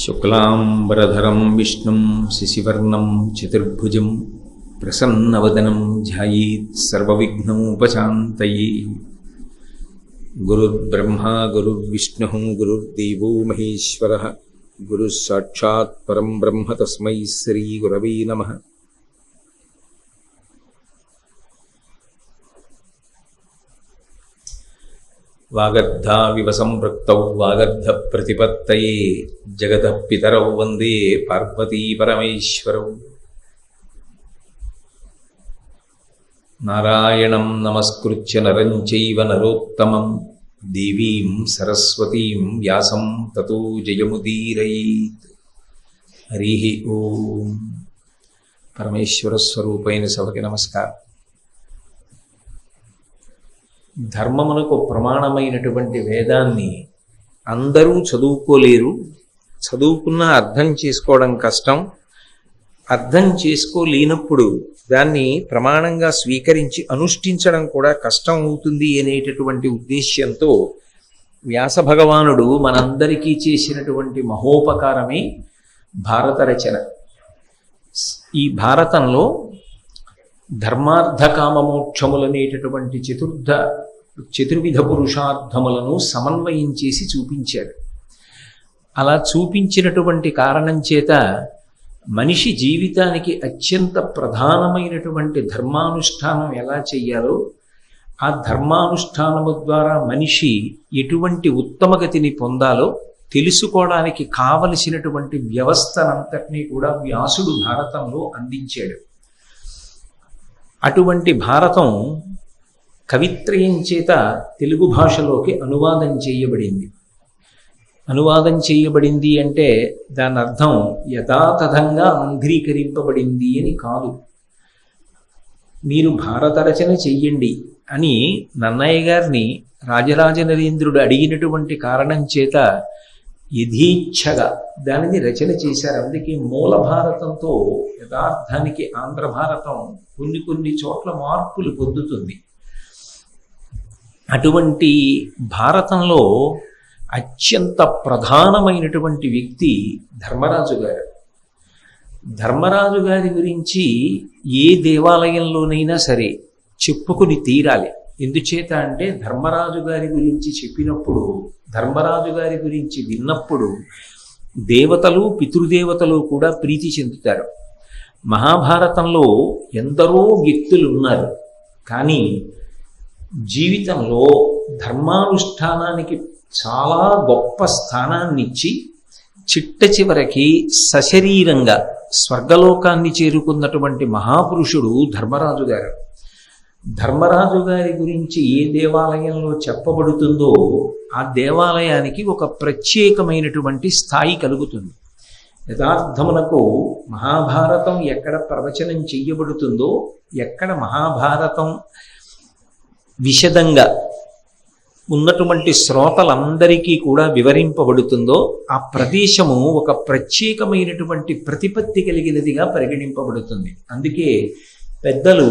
శుక్లాంబరధరం విష్ణుం శశివర్ణం చతుర్భుజం ప్రసన్నవదనం ధ్యాయేత్ సర్వవిఘ్నోపశాంతయే. గురుర్బ్రహ్మా గురుర్విష్ణుః గురుర్దేవో మహేశ్వరః గురుః సాక్షాత్ పరం బ్రహ్మ తస్మై శ్రీ గురవే నమః. వాగర్ధావివ సంపృక్తౌ వాగర్ధ ప్రతిపత్తయే జగతః పితరౌ వందే పార్వతీ పరమేశ్వరౌ. నారాయణం నమస్కృత్య నరం చైవ నరోత్తమం దేవీం సరస్వతీం వ్యాసం తతో జయముదీరయేత్. హరి ఓం. పరమేశ్వర స్వరూపైన సభకి నమస్కారం. ధర్మమునకు ప్రమాణమైనటువంటి వేదాన్ని అందరూ చదువుకోలేరు, చదువుకున్నా అర్థం చేసుకోవడం కష్టం. అర్థం చేసుకోలేనప్పుడు దాన్ని ప్రమాణంగా స్వీకరించి అనుష్ఠించడం కూడా కష్టం అవుతుంది అనేటటువంటి ఉద్దేశ్యంతో వ్యాస భగవానుడు మనందరికీ చేసినటువంటి మహోపకారమే భారత రచన. ఈ భారతంలో ధర్మార్థ కామమోక్షములనేటటువంటి చతుర్విధ పురుషార్థములను సమన్వయం చేసి చూపించాడు. అలా చూపించినటువంటి కారణం చేత మనిషి జీవితానికి అత్యంత ప్రధానమైనటువంటి ధర్మానుష్ఠానం ఎలా చెయ్యాలో, ఆ ధర్మానుష్ఠానము ద్వారా మనిషి ఎటువంటి ఉత్తమగతిని పొందాలో తెలుసుకోవడానికి కావలసినటువంటి వ్యవస్థనంతటినీ కూడా వ్యాసుడు భారతంలో అందించాడు. అటువంటి భారతం కవిత్రయం చేత తెలుగు భాషలోకి అనువాదం చేయబడింది. అనువాదం చేయబడింది అంటే దాని అర్థం యథాతథంగా ఆంధ్రీకరింపబడింది అని కాదు. మీరు భారత రచన చెయ్యండి అని నన్నయ్య గారిని రాజరాజ నరేంద్రుడు అడిగినటువంటి కారణం చేత యథేచ్ఛగా దానిని రచన చేశారు. అందుకే మూల భారతంతో యథార్థానికి ఆంధ్ర భారతం కొన్ని చోట్ల మార్పులు పొందుతుంది. అటువంటి భారతంలో అత్యంత ప్రధానమైనటువంటి వ్యక్తి ధర్మరాజు గారు. ధర్మరాజు గారి గురించి ఏ దేవాలయంలోనైనా సరే చెప్పుకుని తీరాలి. ఎందుచేత అంటే ధర్మరాజు గారి గురించి చెప్పినప్పుడు, ధర్మరాజు గారి గురించి విన్నప్పుడు దేవతలు పితృదేవతలు కూడా ప్రీతి చెందుతారు. మహాభారతంలో ఎందరో వ్యక్తులు ఉన్నారు, కానీ జీవితంలో ధర్మానుష్ఠానానికి చాలా గొప్ప స్థానాన్నిచ్చి చిట్ట చివరికి సశరీరంగా స్వర్గలోకాన్ని చేరుకున్నటువంటి మహాపురుషుడు ధర్మరాజు గారు. ధర్మరాజు గారి గురించి ఏ దేవాలయంలో చెప్పబడుతుందో ఆ దేవాలయానికి ఒక ప్రత్యేకమైనటువంటి స్థాయి కలుగుతుంది. యథార్థమునకు మహాభారతం ఎక్కడ ప్రవచనం చెయ్యబడుతుందో, ఎక్కడ మహాభారతం విశదంగా ఉన్నటువంటి శ్రోతలందరికీ కూడా వివరింపబడుతుందో ఆ ప్రదేశము ఒక ప్రత్యేకమైనటువంటి ప్రతిపత్తి కలిగినదిగా పరిగణింపబడుతుంది. అందుకే పెద్దలు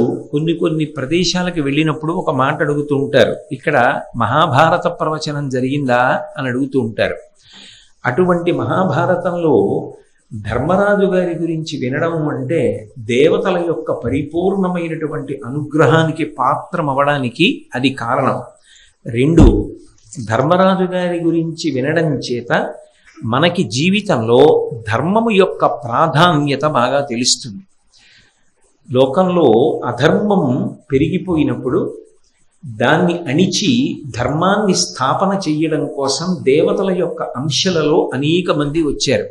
కొన్ని ప్రదేశాలకు వెళ్ళినప్పుడు ఒక మాట అడుగుతూ ఉంటారు, ఇక్కడ మహాభారత ప్రవచనం జరిగిందా అని అడుగుతూ ఉంటారు. అటువంటి మహాభారతంలో ధర్మరాజు గారి గురించి వినడం అంటే దేవతల యొక్క పరిపూర్ణమైనటువంటి అనుగ్రహానికి పాత్రమవడానికి అది కారణం. 2, ధర్మరాజు గారి గురించి వినడం చేత మనకి జీవితంలో ధర్మము యొక్క ప్రాధాన్యత బాగా తెలుస్తుంది. లోకంలో అధర్మం పెరిగిపోయినప్పుడు దాన్ని అణిచి ధర్మాన్ని స్థాపన చెయ్యడం కోసం దేవతల యొక్క అంశలలో అనేక మంది వచ్చారు.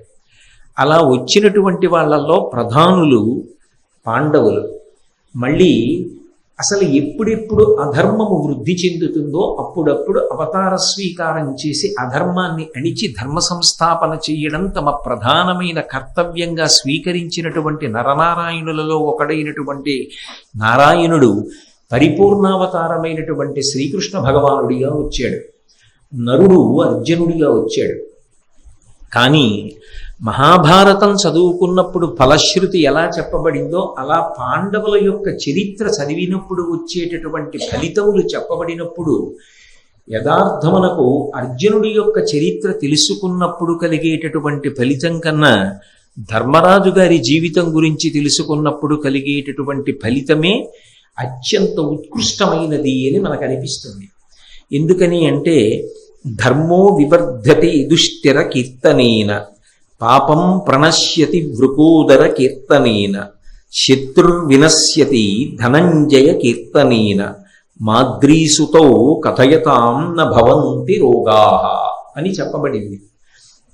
అలా వచ్చినటువంటి వాళ్ళల్లో ప్రధానులు పాండవులు. మళ్ళీ అసలు ఎప్పుడెప్పుడు అధర్మము వృద్ధి చెందుతుందో అప్పుడప్పుడు అవతార స్వీకారం చేసి అధర్మాన్ని అణిచి ధర్మ సంస్థాపన చెయ్యడం తమ ప్రధానమైన కర్తవ్యంగా స్వీకరించినటువంటి నరనారాయణులలో ఒకడైనటువంటి నారాయణుడు పరిపూర్ణావతారమైనటువంటి శ్రీకృష్ణ భగవానుడిగా వచ్చాడు. నరుడు అర్జునుడిగా వచ్చాడు. కానీ మహాభారతం చదువుకున్నప్పుడు ఫలశ్రుతి ఎలా చెప్పబడిందో అలా పాండవుల యొక్క చరిత్ర చదివినప్పుడు వచ్చేటటువంటి ఫలితములు చెప్పబడినప్పుడు యథార్థమునకు అర్జునుడి యొక్క చరిత్ర తెలుసుకున్నప్పుడు కలిగేటటువంటి ఫలితం కన్నా ధర్మరాజు గారి జీవితం గురించి తెలుసుకున్నప్పుడు కలిగేటటువంటి ఫలితమే అత్యంత ఉత్కృష్టమైనది అని మనకు అనిపిస్తుంది. ఎందుకని అంటే ధర్మో వివర్ధతే దుష్టిర కీర్తనేన పాపం ప్రణశ్యతి వృకోదర కీర్తనేన శత్రుర్వినశ్యతి ధనంజయ కీర్తనేన మాద్రీసుతో కథయతాం న భవంతి రోగాః అని చెప్పబడింది.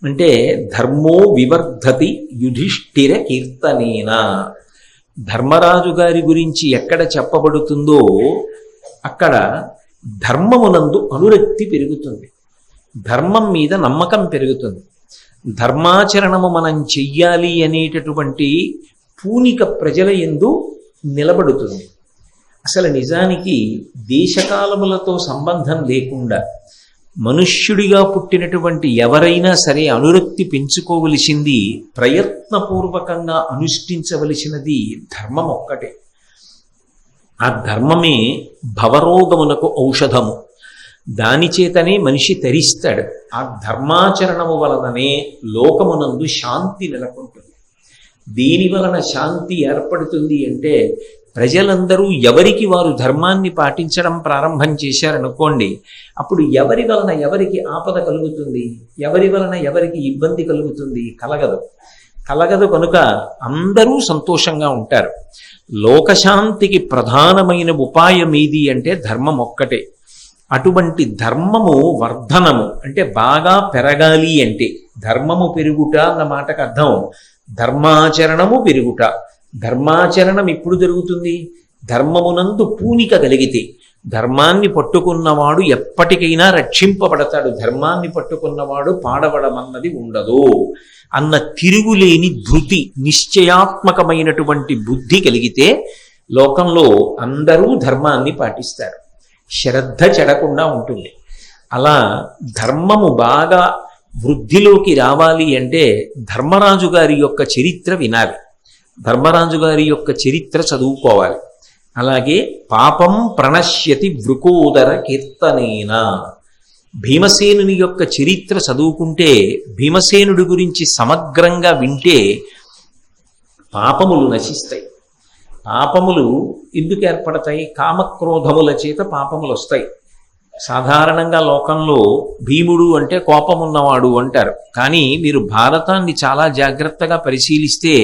అంటే ధర్మో వివర్ధతి యుధిష్ఠిర కీర్తనేన. ధర్మరాజు గారి గురించి ఎక్కడ చెప్పబడుతుందో అక్కడ ధర్మమునందు అనురక్తి పెరుగుతుంది, ధర్మం మీద నమ్మకం పెరుగుతుంది, ధర్మాచరణము మనం చెయ్యాలి అనేటటువంటి పూనిక ప్రజల యందు నిలబడుతుంది. అసలు నిజానికి దేశకాలములతో సంబంధం లేకుండా మనుష్యుడిగా పుట్టినటువంటి ఎవరైనా సరే అనురక్తి పెంచుకోవలసింది, ప్రయత్నపూర్వకంగా అనుష్ఠించవలసినది ధర్మం ఒక్కటే. ఆ ధర్మమే భవరోగమునకు ఔషధము. దాని చేతనే మనిషి తరిస్తాడు. ఆ ధర్మాచరణము వలననే లోకమునందు శాంతి నెలకొంటుంది. దీని వలన శాంతి ఏర్పడుతుంది అంటే ప్రజలందరూ ఎవరికి వారు ధర్మాన్ని పాటించడం ప్రారంభం చేశారనుకోండి, అప్పుడు ఎవరి వలన ఎవరికి ఆపద కలుగుతుంది, ఎవరి వలన ఎవరికి ఇబ్బంది కలుగుతుంది? కలగదు కనుక అందరూ సంతోషంగా ఉంటారు. లోకశాంతికి ప్రధానమైన ఉపాయం ఏది అంటే ధర్మం ఒక్కటే. అటువంటి ధర్మము వర్ధనము అంటే బాగా పెరగాలి అంటే ధర్మము పెరుగుట అన్న మాటకు అర్థం ధర్మాచరణము పెరుగుట. ధర్మాచరణం ఎప్పుడు జరుగుతుంది? ధర్మమునందు పూనిక కలిగితే. ధర్మాన్ని పట్టుకున్నవాడు ఎప్పటికైనా రక్షింపబడతాడు, ధర్మాన్ని పట్టుకున్నవాడు పాడబడమన్నది ఉండదు అన్న తిరుగులేని ధృతి, నిశ్చయాత్మకమైనటువంటి బుద్ధి కలిగితే లోకంలో అందరూ ధర్మాన్ని పాటిస్తారు, శ్రద్ధ చెడకుండా ఉంటుంది. అలా ధర్మము బాగా వృద్ధిలోకి రావాలి అంటే ధర్మరాజు గారి యొక్క చరిత్ర వినాలి, ధర్మరాజు గారి యొక్క చరిత్ర చదువుకోవాలి. అలాగే పాపం ప్రణశ్యతి వృకోదర కీర్తనేన. భీమసేనుని యొక్క చరిత్ర చదువుకుంటే, భీమసేనుడి గురించి సమగ్రంగా వింటే పాపములు నశిస్తాయి. పాపములు ఎందుకు ఏర్పడతాయి? కామక్రోధముల చేత పాపములు వస్తాయి. సాధారణంగా లోకంలో భీముడు అంటే కోపమున్నవాడు అంటారు. కానీ మీరు భారతాన్ని చాలా జాగ్రత్తగా పరిశీలిస్తే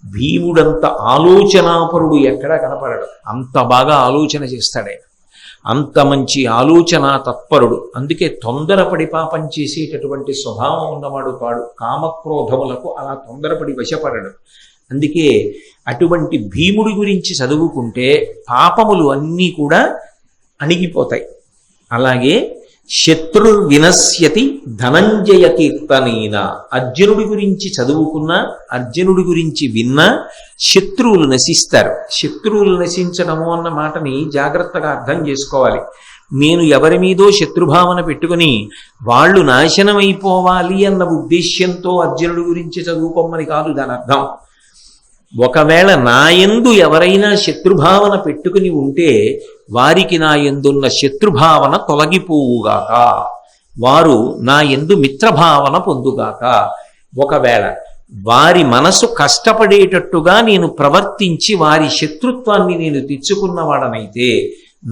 భీముడంత ఆలోచనాపరుడు ఎక్కడా కనపడడు. అంత బాగా ఆలోచన చేస్తాడే, అంత మంచి ఆలోచన తత్పరుడు. అందుకే తొందరపడి పాపం చేసేటటువంటి స్వభావం ఉన్నవాడు కాడు. కామక్రోధములకు అలా తొందరపడి వశపడడు. అందుకే అటువంటి భీముడి గురించి చదువుకుంటే పాపములు అన్నీ కూడా అణిగిపోతాయి. అలాగే శత్రుర్వినశ్యతి ధనంజయ కీర్తనేన. అర్జునుడి గురించి చదువుకున్నా, అర్జునుడి గురించి విన్నా శత్రువులు నశిస్తారు. శత్రువులు నశించడము అన్న మాటని జాగ్రత్తగా అర్థం చేసుకోవాలి. నేను ఎవరి మీదో శత్రుభావన పెట్టుకుని వాళ్ళు నాశనం అయిపోవాలి అన్న ఉద్దేశ్యంతో అర్జునుడి గురించి చదువుకోమని కాదు దాని అర్థం. ఒకవేళ నాయందు ఎవరైనా శత్రుభావన పెట్టుకుని ఉంటే వారికి నా యందున్న శత్రుభావన తొలగిపోవుగాక, వారు నా యందు మిత్రభావన పొందుగాక. ఒకవేళ వారి మనసు కష్టపడేటట్టుగా నేను ప్రవర్తించి వారి శత్రుత్వాన్ని నేను తెచ్చుకున్నవాడనైతే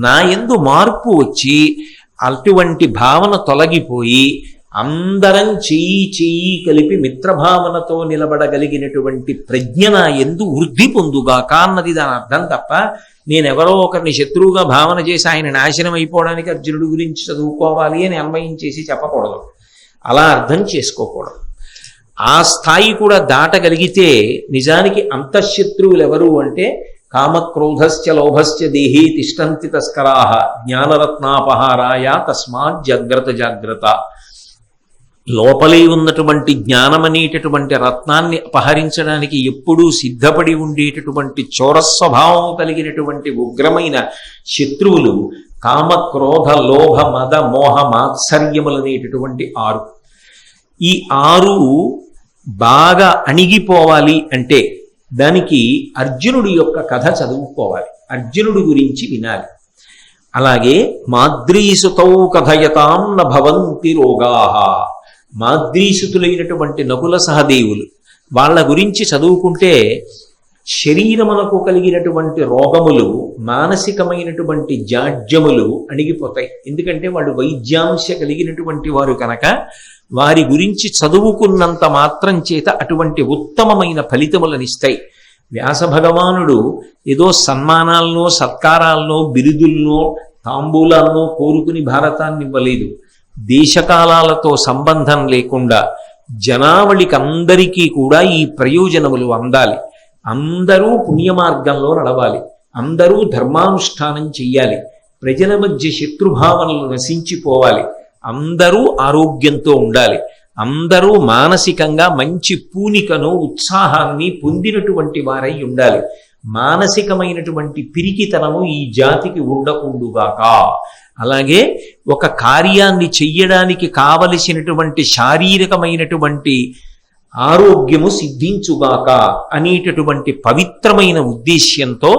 నా యందు మార్పు వచ్చి అటువంటి భావన తొలగిపోయి అందరం చెయ్యి కలిపి మిత్రభావనతో నిలబడగలిగినటువంటి ప్రజ్ఞ నా యందు వృద్ధి పొందుగాక అన్నది దాని అర్థం. తప్ప నేనెవరో ఒకరిని శత్రువుగా భావన చేసి ఆయన నాశనం అయిపోవడానికి అర్జునుడి గురించి చదువుకోవాలి అని అన్వయం చేసి చెప్పకూడదు, అలా అర్థం చేసుకోకూడదు. ఆ స్థాయి కూడా దాటగలిగితే నిజానికి అంతఃశత్రువులు ఎవరు అంటే కామక్రోధశ్చ లోభశ్చ దేహి తిష్టంతి తస్కరాః జ్ఞానరత్నాపహారాయ తస్మాత్ జాగ్రత్త జాగ్రత్త. లోపలే ఉన్నటువంటి జ్ఞానం అనేటటువంటి రత్నాన్ని అపహరించడానికి ఎప్పుడూ సిద్ధపడి ఉండేటటువంటి చోరస్వభావం కలిగినటువంటి ఉగ్రమైన శత్రువులు కామ క్రోధ లోభ మద మోహ మాత్సర్యములనేటటువంటి 6. ఈ 6 బాగా అణిగిపోవాలి అంటే దానికి అర్జునుడి యొక్క కథ చదువుకోవాలి, అర్జునుడి గురించి వినాలి. అలాగే మాద్రీసుతౌ కథయతాం న భవంతి రోగాః. మాద్రీసుతులైనటువంటి నకుల సహదేవులు వాళ్ళ గురించి చదువుకుంటే శరీరమునకు కలిగినటువంటి రోగములు, మానసికమైనటువంటి జాడ్యములు అణిగిపోతాయి. ఎందుకంటే వాళ్ళు వైద్యాంశ కలిగినటువంటి వారు కనుక వారి గురించి చదువుకున్నంత మాత్రం చేత అటువంటి ఉత్తమమైన ఫలితములనిస్తాయి. వ్యాస భగవానుడు ఏదో సన్మానాలనో సత్కారాలనో బిరుదులనో తాంబూలాలనో కోరుకుని భారతాన్ని ఇవ్వలేదు. దేశకాలాలతో సంబంధం లేకుండా జనావళికి అందరికీ కూడా ఈ ప్రయోజనములు అందాలి. అందరూ పుణ్యమార్గంలో నడవాలి, అందరూ ధర్మానుష్ఠానం చెయ్యాలి, ప్రజల మధ్య శత్రుభావనలు నశించిపోవాలి, అందరూ ఆరోగ్యంతో ఉండాలి, అందరూ మానసికంగా మంచి పూనికను ఉత్సాహాన్ని పొందినటువంటి వారై ఉండాలి. మానసికమైనటువంటి పిరికితనము ఈ జాతికి ఉండకుండుగాక. అలాగే ఒక కార్యాన్ని చెయ్యడానికి కావలసినటువంటి శారీరకమైనటువంటి ఆరోగ్యము సిద్ధించుగాక అనేటటువంటి పవిత్రమైన ఉద్దేశ్యంతో